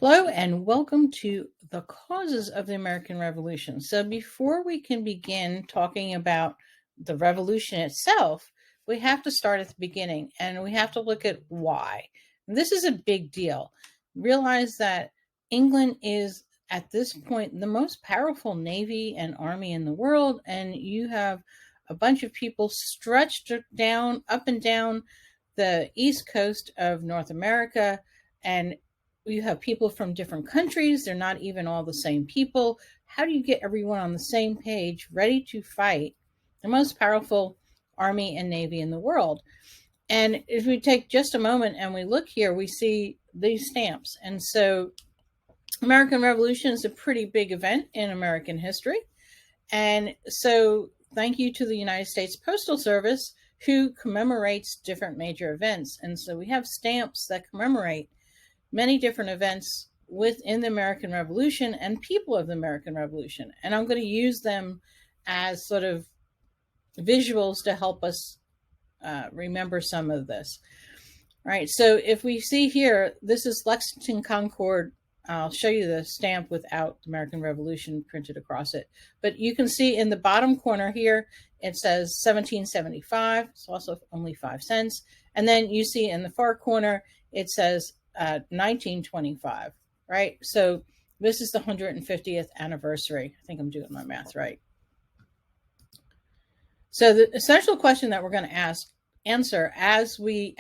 Hello and welcome to the causes of the American Revolution. So, before we can begin talking about the revolution itself, we have to start at the beginning and we have to look at why. And this is a big deal. Realize that England is at this point the most powerful navy and army in the world, and you have a bunch of people stretched down up and down the east coast of North America, and you have people from different countries. They're not even all the same people. How do you get everyone on the same page, ready to fight the most powerful army and navy in the world? And if we take just a moment and we look here, we see these stamps. And so American Revolution is a pretty big event in American history. And so thank you to the United States Postal Service, who commemorates different major events. And so we have stamps that commemorate many different events within the American Revolution and people of the American Revolution. And I'm going to use them as sort of visuals to help us remember some of this. All right, so if we see here, this is Lexington Concord. I'll show you the stamp without the American Revolution printed across it. But you can see in the bottom corner here, it says 1775. It's also only 5 cents. And then you see in the far corner, it says 1925, right? So this is the 150th anniversary. I think I'm doing my math right. So the essential question that we're going to answer as we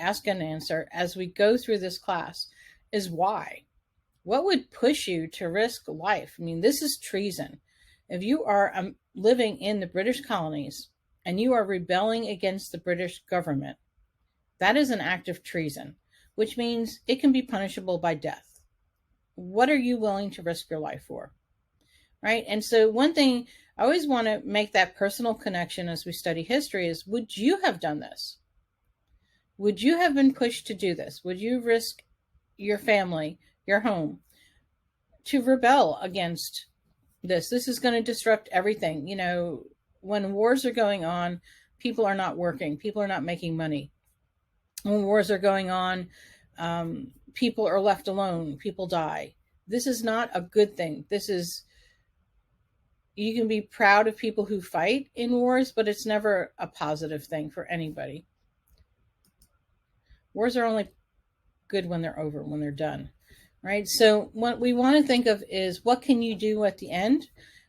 go through this class is why? What would push you to risk life? I mean, this is treason. If you are living in the British colonies and you are rebelling against the British government, that is an act of treason, which means it can be punishable by death. What are you willing to risk your life for? Right? And so one thing I always want to make that personal connection as we study history is, would you have done this? Would you have been pushed to do this? Would you risk your family, your home, to rebel against this? This is going to disrupt everything. You know, when wars are going on, people are not working. People are not making money. When wars are going on, people are left alone. People die. This is not a good thing. You can be proud of people who fight in wars, but it's never a positive thing for anybody. Wars are only good when they're over, when they're done, right? So what we want to think of is, what can you do at the end?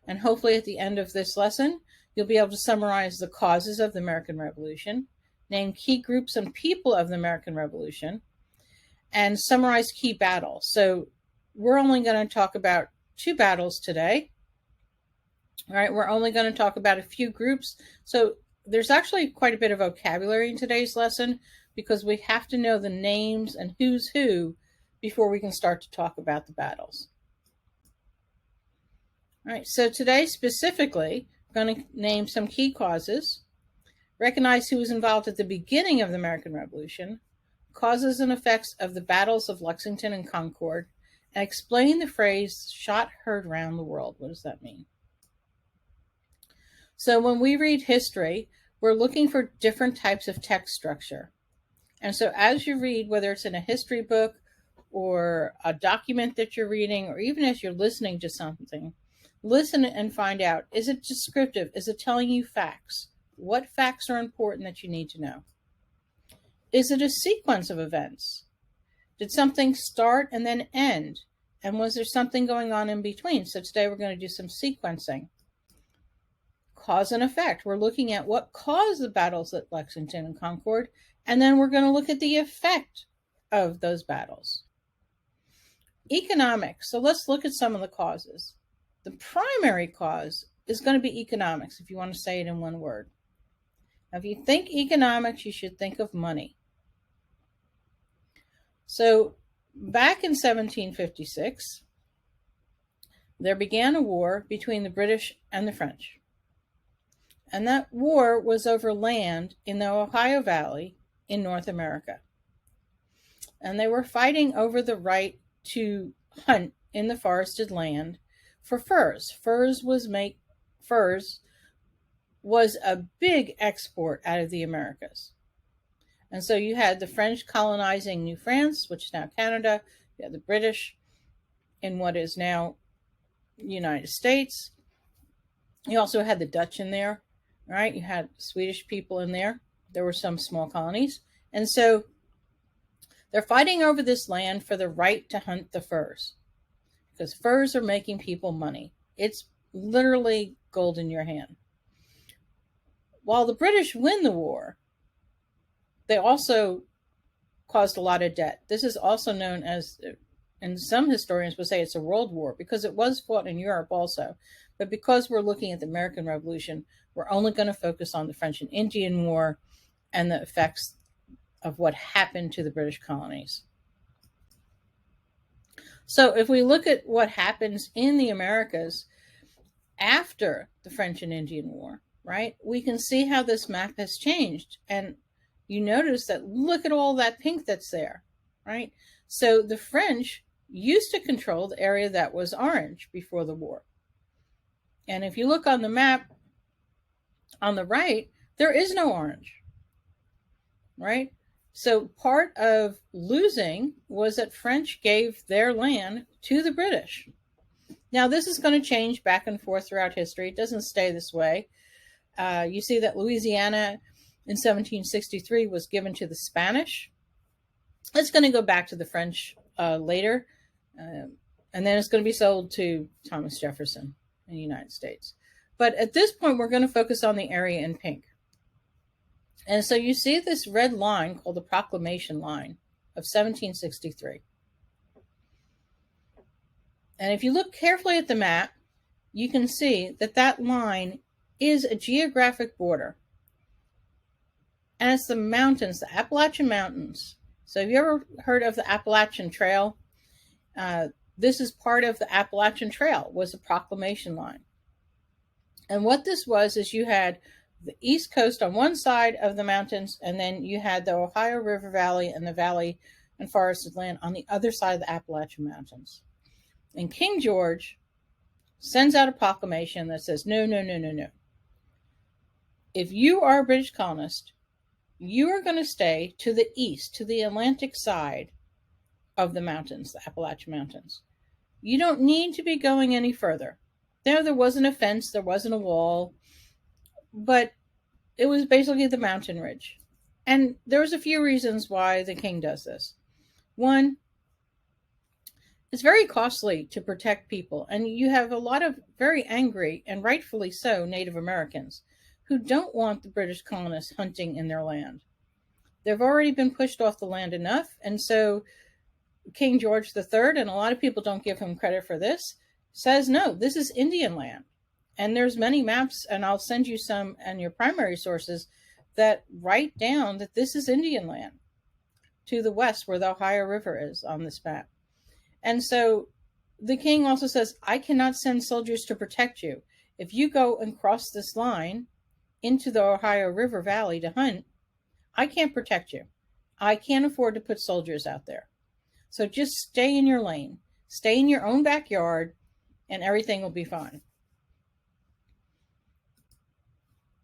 And hopefully at the end of this lesson, you'll be able to summarize the causes of the American Revolution, name key groups and people of the American Revolution, and summarize key battles. So we're only going to talk about 2 battles today. All right, we're only going to talk about a few groups. So there's actually quite a bit of vocabulary in today's lesson, because we have to know the names and who's who before we can start to talk about the battles. All right, so today specifically, we're going to name some key causes, recognize who was involved at the beginning of the American Revolution, causes and effects of the battles of Lexington and Concord, and explain the phrase "shot heard round the world." What does that mean? So when we read history, we're looking for different types of text structure. And so as you read, whether it's in a history book or a document that you're reading, or even as you're listening to something, listen and find out, is it descriptive? Is it telling you facts? What facts are important that you need to know? Is it a sequence of events? Did something start and then end? And was there something going on in between? So today we're going to do some sequencing. Cause and effect. We're looking at what caused the battles at Lexington and Concord, and then we're going to look at the effect of those battles. Economics. So let's look at some of the causes. The primary cause is going to be economics, if you want to say it in one word. Now, if you think economics, you should think of money. So back in 1756, there began a war between the British and the French. And that war was over land in the Ohio Valley in North America. And they were fighting over the right to hunt in the forested land for furs. Furs was a big export out of the Americas. And so you had the French colonizing New France, which is now Canada. You had the British in what is now United States. You also had the Dutch in there, right? You had Swedish people in there. There were some small colonies. And so they're fighting over this land for the right to hunt the furs, because furs are making people money. It's literally gold in your hand. While the British win the war, they also caused a lot of debt. This is also known as, and some historians would say it's a world war, because it was fought in Europe also. But because we're looking at the American Revolution, we're only going to focus on the French and Indian War and the effects of what happened to the British colonies. So if we look at what happens in the Americas after the French and Indian War, right, we can see how this map has changed. And you notice that, look at all that pink that's there, right? So the French used to control the area that was orange before the war. And if you look on the map on the right, there is no orange, right? So part of losing was that French gave their land to the British. Now, this is going to change back and forth throughout history. It doesn't stay this way. You see that Louisiana in 1763 was given to the Spanish. It's going to go back to the French later. And then it's going to be sold to Thomas Jefferson in the United States. But at this point, we're going to focus on the area in pink. And so you see this red line called the Proclamation Line of 1763. And if you look carefully at the map, you can see that that line is a geographic border. And it's the mountains, the Appalachian Mountains. So have you ever heard of the Appalachian Trail? This is part of the Appalachian Trail, was the Proclamation Line. And what this was is you had the East Coast on one side of the mountains, and then you had the Ohio River Valley and the valley and forested land on the other side of the Appalachian Mountains. And King George sends out a proclamation that says, no. If you are a British colonist, you are going to stay to the east, to the Atlantic side of the mountains, the Appalachian Mountains. You don't need to be going any further. There wasn't a fence, there wasn't a wall, but it was basically the mountain ridge. And there was a few reasons why the king does this. One, it's very costly to protect people. And you have a lot of very angry, and rightfully so, Native Americans who don't want the British colonists hunting in their land. They've already been pushed off the land enough. And so King George III, and a lot of people don't give him credit for this, says, no, this is Indian land. And there's many maps, and I'll send you some and your primary sources that write down that this is Indian land to the west where the Ohio River is on this map. And so the king also says, I cannot send soldiers to protect you. If you go and cross this line into the Ohio River Valley to hunt, I can't protect you. I can't afford to put soldiers out there. So just stay in your lane, stay in your own backyard, and everything will be fine.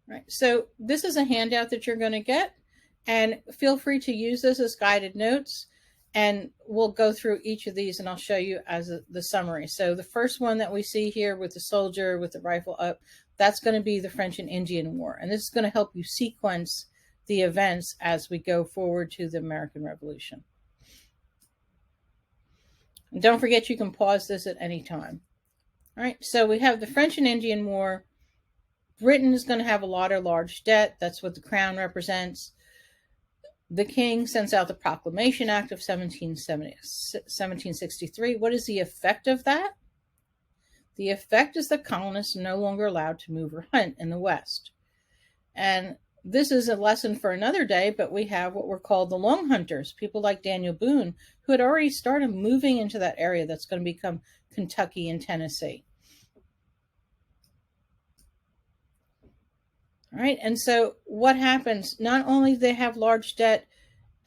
Right. So this is a handout that you're going to get, and feel free to use this as guided notes, and we'll go through each of these and I'll show you as the summary. So the first one that we see here with the soldier with the rifle up, that's going to be the French and Indian War. And this is going to help you sequence the events as we go forward to the American Revolution. And don't forget, you can pause this at any time. All right, so we have the French and Indian War. Britain is going to have a lot of large debt. That's what the crown represents. The king sends out the Proclamation Act of 1763. What is the effect of that? The effect is that colonists are no longer allowed to move or hunt in the West. And this is a lesson for another day, but we have what were called the Long Hunters, people like Daniel Boone, who had already started moving into that area that's going to become Kentucky and Tennessee. All right, and so what happens? Not only do they have large debt,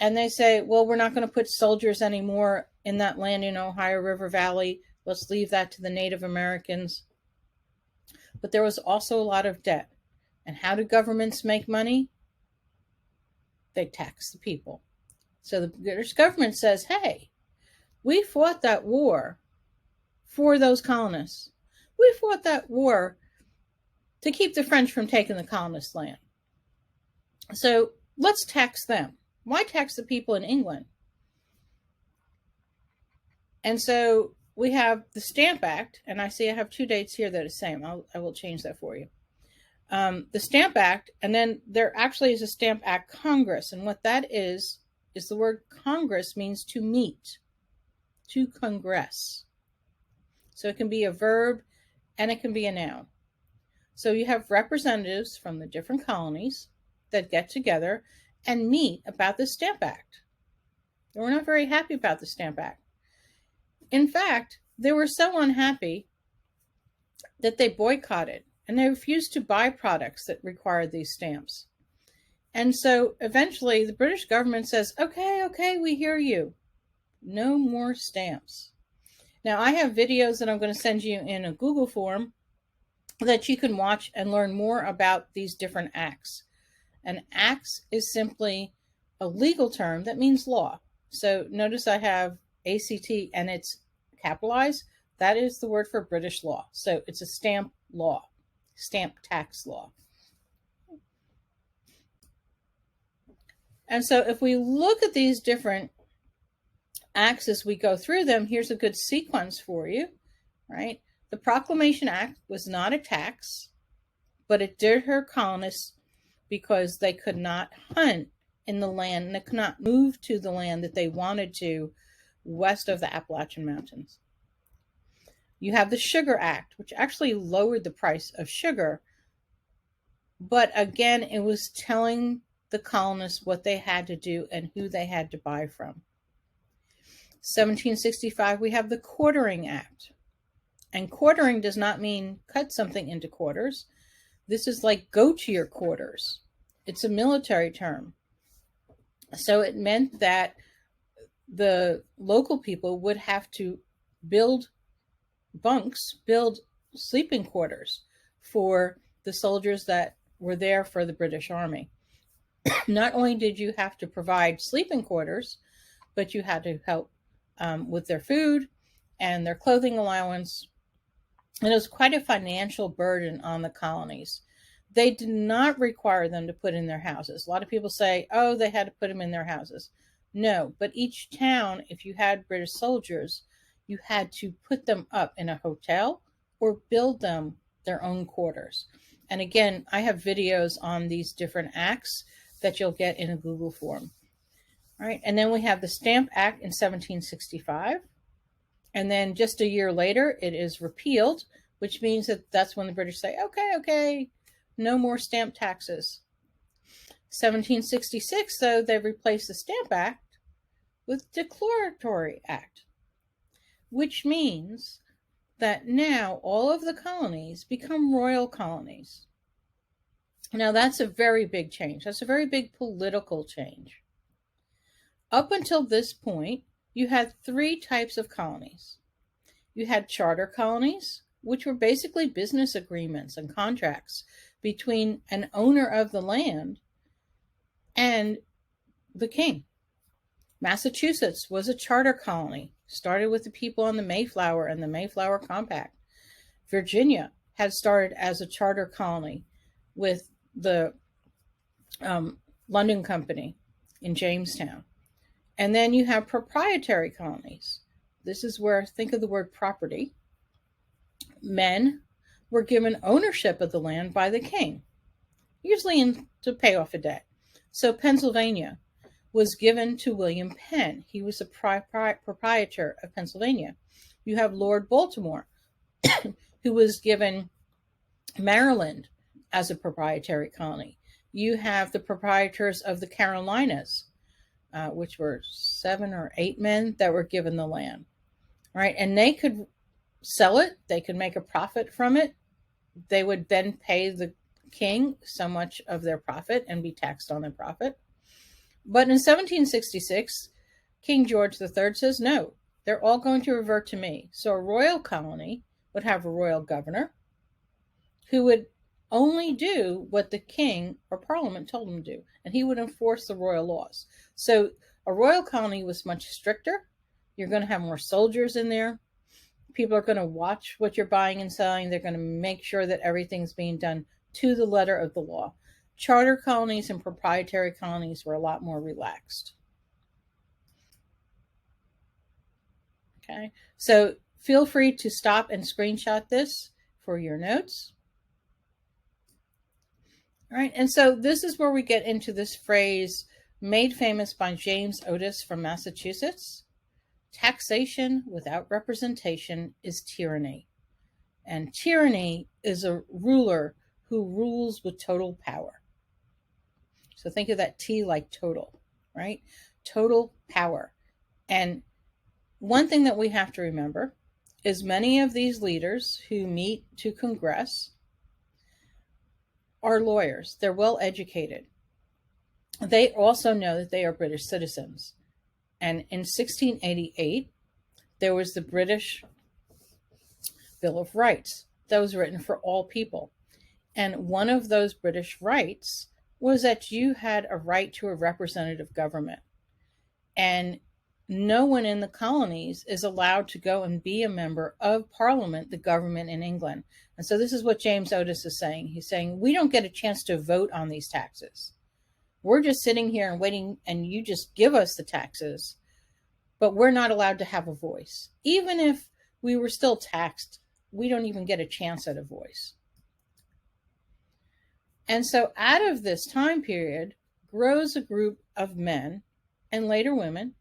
and they say, well, we're not going to put soldiers anymore in that land in Ohio River Valley. Let's leave that to the Native Americans. But there was also a lot of debt. And how do governments make money? They tax the people. So the British government says, hey, we fought that war for those colonists. We fought that war to keep the French from taking the colonists' land. So let's tax them. Why tax the people in England? And so we have the Stamp Act, and I see I have 2 dates here that are the same. I will change that for you. The Stamp Act, and then there actually is a Stamp Act Congress, and what that is the word Congress means to meet, to congress. So it can be a verb and it can be a noun. So you have representatives from the different colonies that get together and meet about the Stamp Act. They were not very happy about the Stamp Act. In fact, they were so unhappy that they boycotted and they refused to buy products that required these stamps. And so eventually the British government says, okay, we hear you. No more stamps. Now I have videos that I'm going to send you in a Google form that you can watch and learn more about these different acts. An act is simply a legal term that means law. So notice I have ACT and it's capitalized. That is the word for British law. So it's a stamp law, stamp tax law. And so if we look at these different acts as we go through them, here's a good sequence for you, right? The Proclamation Act was not a tax, but it did hurt colonists because they could not hunt in the land and they could not move to the land that they wanted to west of the Appalachian Mountains. You have the Sugar Act, which actually lowered the price of sugar, but again, it was telling the colonists what they had to do and who they had to buy from. 1765, we have the Quartering Act. And quartering does not mean cut something into quarters. This is like go to your quarters. It's a military term. So it meant that the local people would have to build bunks, build sleeping quarters for the soldiers that were there for the British Army. Not only did you have to provide sleeping quarters, but you had to help with their food and their clothing allowance. And it was quite a financial burden on the colonies. They did not require them to put in their houses. A lot of people say, oh, they had to put them in their houses. No, but each town, if you had British soldiers, you had to put them up in a hotel or build them their own quarters. And again, I have videos on these different acts that you'll get in a Google form. All right, and then we have the Stamp Act in 1765. And then just a year later, it is repealed, which means that that's when the British say, okay, no more stamp taxes. 1766, though, they replaced the Stamp Act with Declaratory Act, which means that now all of the colonies become royal colonies. Now, that's a very big change. That's a very big political change. Up until this point, you had 3 types of colonies. You had charter colonies, which were basically business agreements and contracts between an owner of the land and the king. Massachusetts was a charter colony, started with the people on the Mayflower and the Mayflower Compact. Virginia had started as a charter colony with the London Company in Jamestown. And then you have proprietary colonies. This is where, think of the word property. Men were given ownership of the land by the king, usually to pay off a debt. So Pennsylvania was given to William Penn. He was a proprietor of Pennsylvania. You have Lord Baltimore, who was given Maryland as a proprietary colony. You have the proprietors of the Carolinas, which were 7 or 8 men that were given the land, right? And they could sell it. They could make a profit from it. They would then pay the king so much of their profit and be taxed on their profit. But in 1766, King George III says, no, they're all going to revert to me. So a royal colony would have a royal governor who would only do what the king or parliament told him to do, and he would enforce the royal laws. So a royal colony was much stricter. You're going to have more soldiers in there. People are going to watch what you're buying and selling. They're going to make sure that everything's being done to the letter of the law. Charter colonies and proprietary colonies were a lot more relaxed. Okay, so feel free to stop and screenshot this for your notes. All right, and so this is where we get into this phrase made famous by James Otis from Massachusetts. Taxation without representation is tyranny. And tyranny is a ruler who rules with total power. So think of that T like total, right? Total power. And one thing that we have to remember is many of these leaders who meet to Congress are lawyers. They're well educated. They also know that they are British citizens. And in 1688, there was the British Bill of Rights that was written for all people. And one of those British rights was that you had a right to a representative government. And no one in the colonies is allowed to go and be a member of Parliament, the government in England. And so this is what James Otis is saying. He's saying, we don't get a chance to vote on these taxes. We're just sitting here and waiting, and you just give us the taxes, but we're not allowed to have a voice. Even if we were still taxed, we don't even get a chance at a voice. And so out of this time period grows a group of men and later women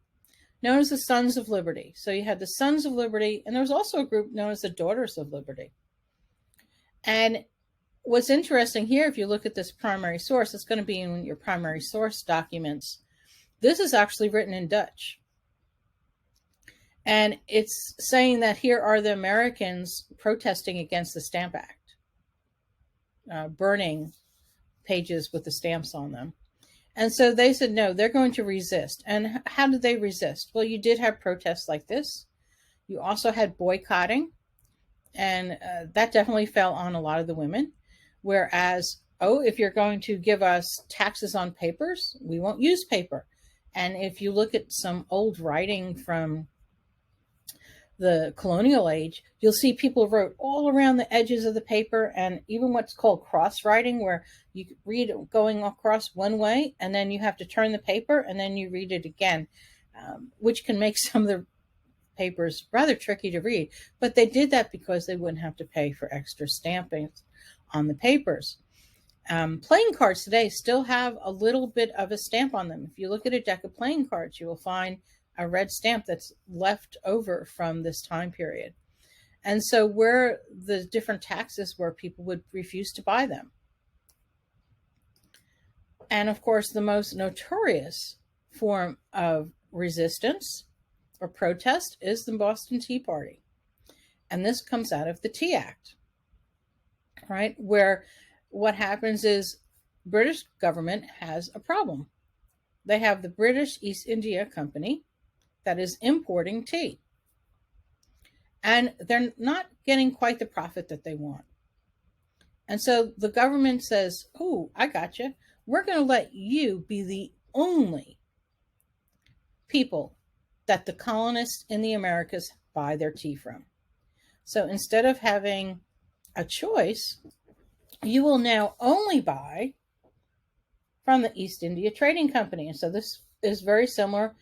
known as the Sons of Liberty. So you had the Sons of Liberty, and there was also a group known as the Daughters of Liberty. And what's interesting here, if you look at this primary source, it's going to be in your primary source documents. This is actually written in Dutch. And it's saying that here are the Americans protesting against the Stamp Act, burning pages with the stamps on them. And so they said, no, they're going to resist. And how did they resist? Well, you did have protests like this. You also had boycotting. And that definitely fell on a lot of the women. Whereas, if you're going to give us taxes on papers, we won't use paper. And if you look at some old writing from the colonial age, you'll see people wrote all around the edges of the paper, and even what's called cross writing, where you read it going across one way and then you have to turn the paper and then you read it again, which can make some of the papers rather tricky to read. But they did that because they wouldn't have to pay for extra stamping on the papers. Playing cards today still have a little bit of a stamp on them. If you look at a deck of playing cards, you will find a red stamp that's left over from this time period. And so where the different taxes where people would refuse to buy them. And of course, the most notorious form of resistance or protest is the Boston Tea Party. And this comes out of the Tea Act, right? Where what happens is British government has a problem. They have the British East India Company that is importing tea. And they're not getting quite the profit that they want. And so the government says, oh, I got you. We're going to let you be the only people that the colonists in the Americas buy their tea from. So instead of having a choice, you will now only buy from the East India Trading Company. And so this is very similar.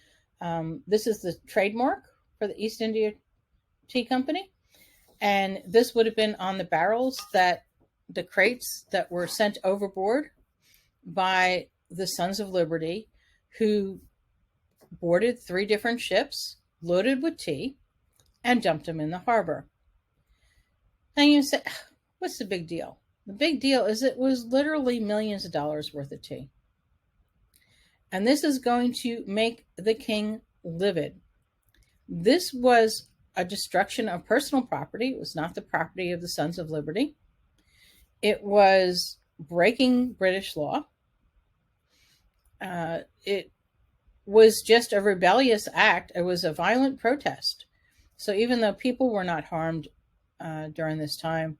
This is the trademark for the East India Tea Company. And this would have been on the barrels that the crates that were sent overboard by the Sons of Liberty, who boarded 3 different ships loaded with tea and dumped them in the harbor. And you say, what's the big deal? The big deal is it was literally millions of dollars worth of tea. And this is going to make the king livid. This was a destruction of personal property. It was not the property of the Sons of Liberty. It was breaking British law. It was just a rebellious act. It was a violent protest. So even though people were not harmed during this time,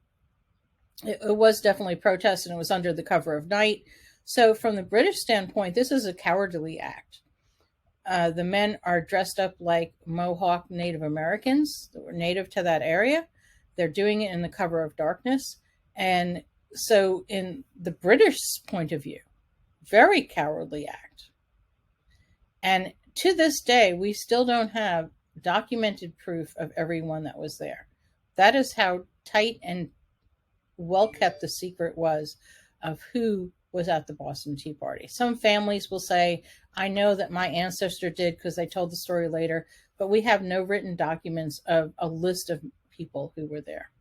it was definitely protest, and it was under the cover of night. So from the British standpoint, this is a cowardly act. The men are dressed up like Mohawk Native Americans that were native to that area. They're doing it in the cover of darkness. And so, in the British point of view, very cowardly act. And to this day, we still don't have documented proof of everyone that was there. That is how tight and well kept the secret was of who was at the Boston Tea Party. Some families will say, I know that my ancestor did because they told the story later, but we have no written documents of a list of people who were there.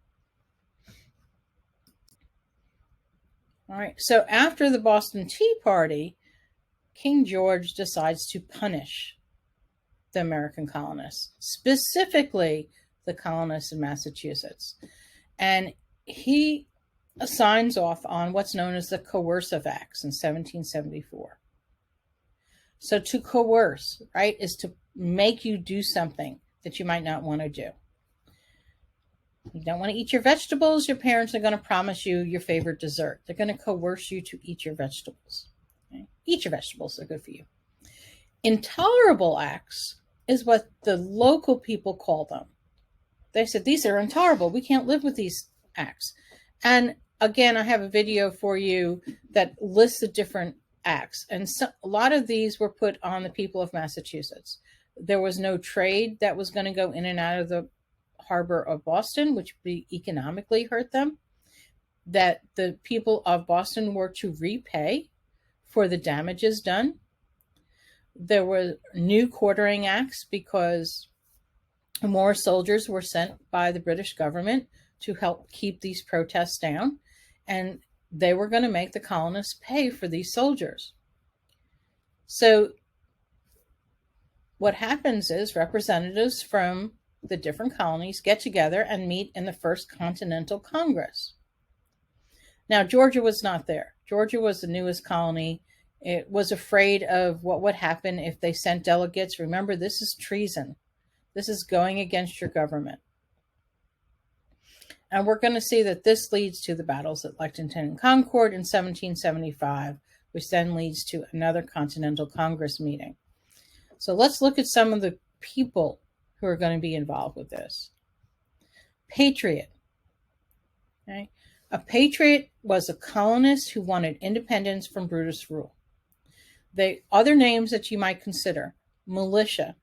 All right, so after the Boston Tea Party, King George decides to punish the American colonists, specifically the colonists in Massachusetts. And he signs off on what's known as the Coercive Acts in 1774. So to coerce, right, is to make you do something that you might not want to do. You don't want to eat your vegetables, your parents are going to promise you your favorite dessert. They're going to coerce you to eat your vegetables. Okay? Eat your vegetables, they're good for you. Intolerable acts is what the local people call them. They said, these are intolerable. We can't live with these acts. And again, I have a video for you that lists the different acts. And a lot of these were put on the people of Massachusetts. There was no trade that was going to go in and out of the harbor of Boston, which would economically hurt them. That the people of Boston were to repay for the damages done. There were new quartering acts because more soldiers were sent by the British government to help keep these protests down, and they were going to make the colonists pay for these soldiers. So what happens is representatives from the different colonies get together and meet in the First Continental Congress. Now, Georgia was not there. Georgia was the newest colony. It was afraid of what would happen if they sent delegates. Remember, this is treason. This is going against your government. And we're going to see that this leads to the battles at Lexington and Concord in 1775, which then leads to another Continental Congress meeting. So let's look at some of the people who are going to be involved with this. Patriot. Okay? A patriot was a colonist who wanted independence from British rule. The other names that you might consider: militia,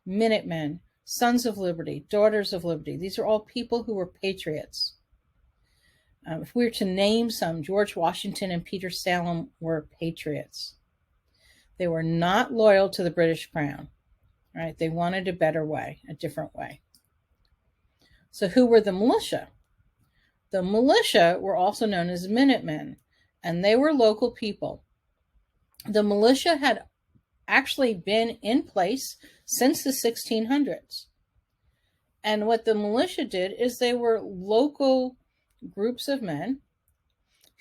Minutemen, Sons of Liberty, Daughters of Liberty. These are all people who were patriots. If we were to name some, George Washington and Peter Salem were patriots. They were not loyal to the British Crown. Right? They wanted a better way, a different way. So who were the militia? The militia were also known as Minutemen, and they were local people. The militia had actually been in place since the 1600s. And what the militia did is they were local groups of men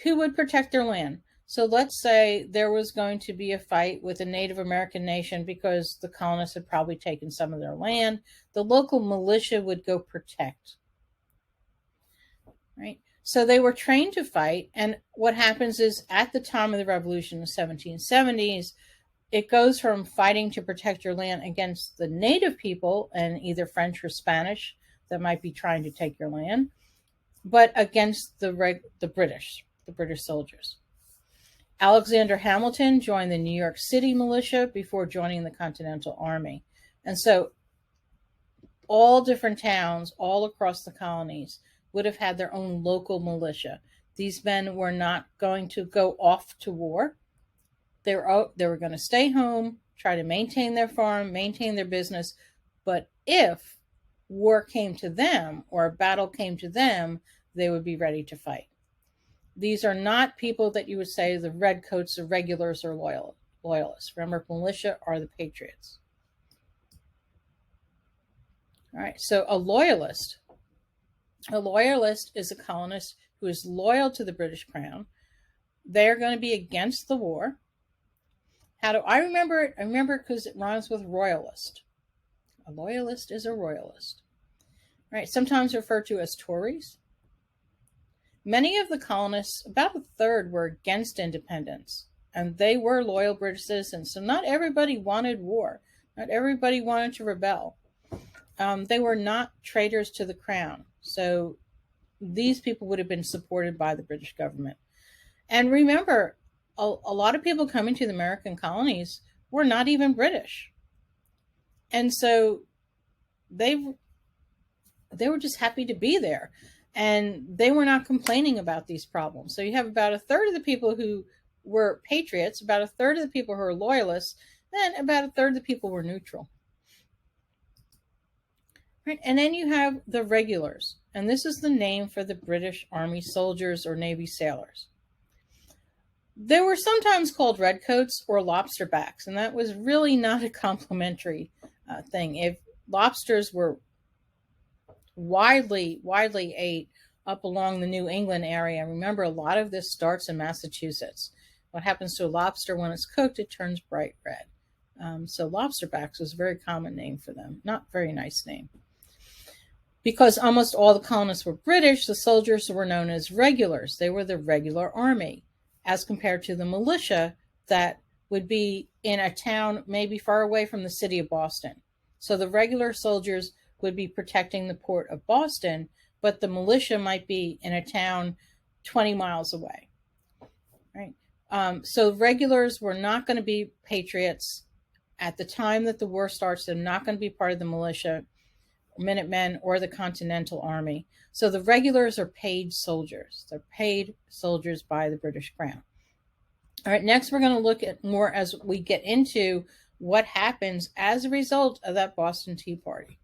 who would protect their land. So let's say there was going to be a fight with a Native American nation because the colonists had probably taken some of their land. The local militia would go protect. Right? So they were trained to fight. And what happens is at the time of the revolution in the 1770s, it goes from fighting to protect your land against the native people and either French or Spanish that might be trying to take your land, but against the British soldiers. Alexander Hamilton joined the New York City militia before joining the Continental Army. And so all different towns all across the colonies would have had their own local militia. These men were not going to go off to war. They were going to stay home, try to maintain their farm, maintain their business. But if war came to them or a battle came to them, they would be ready to fight. These are not people that you would say the redcoats, the regulars, or loyalists. Remember, militia are the patriots. All right, so a loyalist is a colonist who is loyal to the British Crown. They're going to be against the war. How do I remember it? I remember it because it rhymes with royalist. A loyalist is a royalist. All right, sometimes referred to as Tories. Many of the colonists, about a third, were against independence, and they were loyal British citizens. So not everybody wanted war. Not everybody wanted to rebel. They were not traitors to the crown. So these people would have been supported by the British government. And remember, a lot of people coming to the American colonies were not even British. And so they were just happy to be there. And they were not complaining about these problems. So you have about a third of the people who were patriots, about a third of the people who were loyalists, and about a third of the people were neutral. Right? And then you have the regulars. And this is the name for the British Army soldiers or Navy sailors. They were sometimes called redcoats or lobsterbacks, and that was really not a complimentary thing. If lobsters were widely ate up along the New England area, remember a lot of this starts in Massachusetts. What happens to a lobster when it's cooked? It turns bright red. So lobsterbacks was a very common name for them. Not very nice name. Because almost all the colonists were British, the soldiers were known as regulars. They were the regular army, as compared to the militia that would be in a town maybe far away from the city of Boston. So the regular soldiers would be protecting the port of Boston, but the militia might be in a town 20 miles away. Right? So regulars were not going to be patriots at the time that the war starts. They're not going to be part of the militia, Minutemen, or the Continental Army. So the regulars are paid soldiers. They're paid soldiers by the British Crown. All right, next we're going to look at more as we get into what happens as a result of that Boston Tea Party.